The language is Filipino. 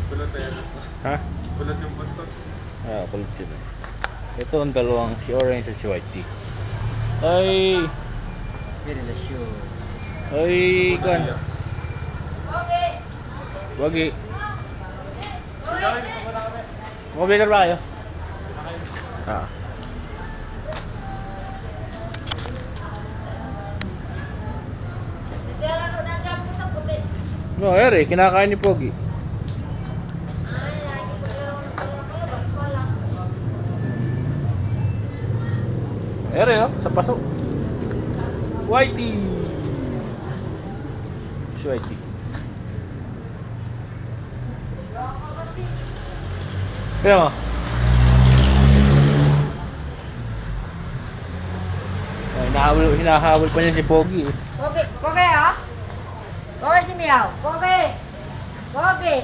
Kulot na yan. Ha? Kulot yung buntot. Ah, kulit yun. Ito ang dalawang, si Orange at si Whitey. Ay! Relasyon. Ay, kan. Wagi. Mobil ba kayo? Ah. No, ere, kinakain ni Pogi. Ere, oh, sa paso. Whitey. Si Whitey. Kaya mo? Ay, hinahabol pa niya si Pogi eh. Pogi, Pogi ah? Pogi si Miao, Pogi! Pogi!